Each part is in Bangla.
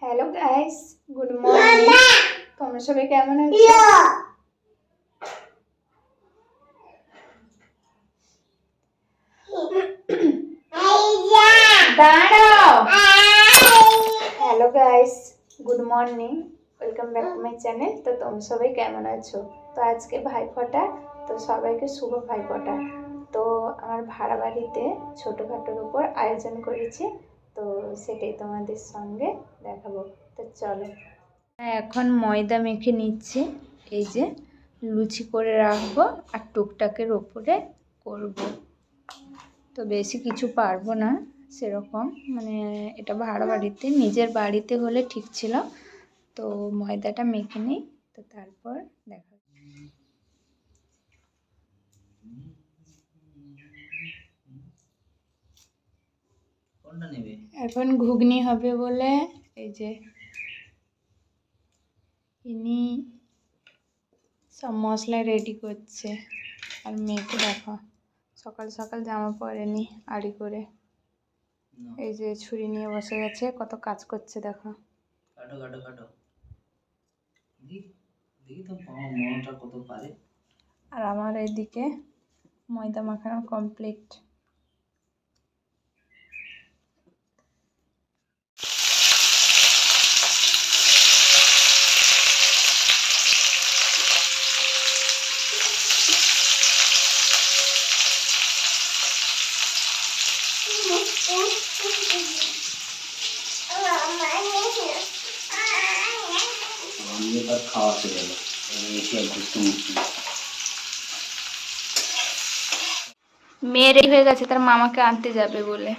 Hello guys, good morning. তোমরা সবাই কেমন আছো? দাঁড়াও। Hello guys, good morning, welcome back to my channel. তো তোমরা সবাই কেমন আছো? তো আজকে ভাইফোঁটা, তো সবাইকে শুভ ভাইফোঁটা। তো আমার ভাড়া বাড়িতে ছোটোখাটোর উপর আয়োজন করেছি, তো সেটাই তোমাদের সঙ্গে দেখাবো। তো চলো, এখন ময়দা মেখে নিচ্ছি। এই যে লুচি করে রাখবো আর টুকটাকের ওপরে করব। তো বেশি কিছু পারবো না সেরকম, মানে এটা ভাড়া বাড়িতে, নিজের বাড়িতে হলে ঠিক ছিল। তো ময়দাটা মেখে নিই, তো তারপর দেখা। এখন ঘুগনি হবে বলে এই যে ইনি সব মশলা রেডি করছে। আর মেয়েকে দেখো, সকাল সকাল জামা পরেনি, আড়ি করে এই যে ছুরি নিয়ে বসে গেছে, কত কাজ করছে দেখো। কাটো কাটো কাটো, দেখি তো মনটা কত পারে। আর আমার এইদিকে ময়দা মাখানো কমপ্লিট। খাওয়া চলে গেল, এসে একটু মেয়ে রেডি হয়ে গেছে, তার মামাকে আনতে যাবে বলে।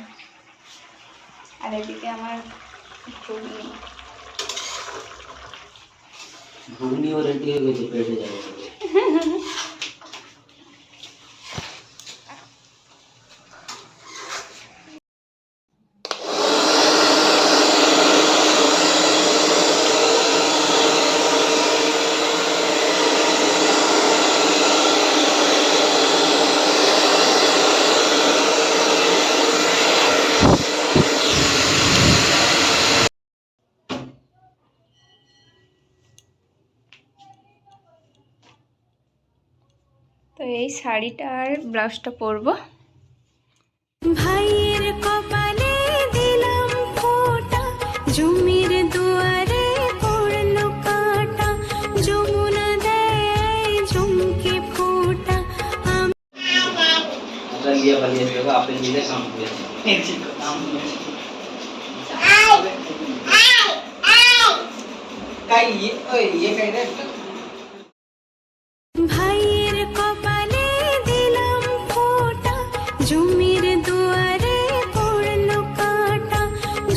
আর এদিকে আমার ঘুগনি। ঘুগনিও রেডি হয়ে গেছে, পেটে যাবে। তো এই শাড়িটা আর ব্লাউজটা পরবো। ভাইয়ের কপালে দিলাম ফোঁটা, জমির দুয়ারে পড়লো কাঁটা, যমুনা দেয় ঝুমকে ফোঁটা। लिया बलिया जो आपने मिले काम किया काम काई ये कह रहे ভাইয়ের কপালে দিলাম ফোঁটা, জমির দুয়ারে পড়লো কাঁটা,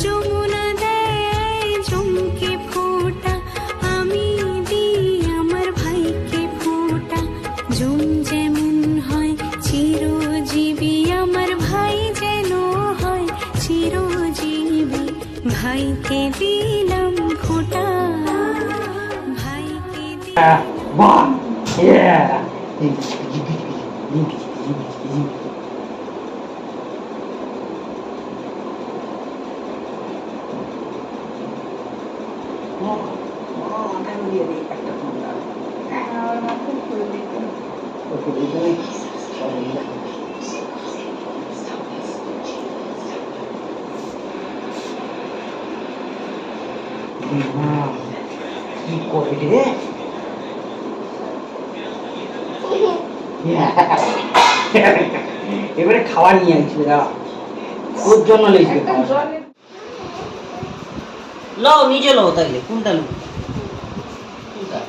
যমুনা দেয় ঝুমকে ফোঁটা। আমি দিই আমার ভাইকে ফোঁটা, ঝুম যেমন হয় চিরজীবী, আমার ভাই যেন হয় চিরজীবী। ভাইকে দিলাম ফোঁটা, ভাইকে দিলাম। वाह ये আমার মাথায় ফুল দিত। কি করে রে এবারে খাবার নিয়ে আসছিল, তোর জন্য লেগেছিল। লও নিজে লও, তাইলে কোনটা লও? কোনটা?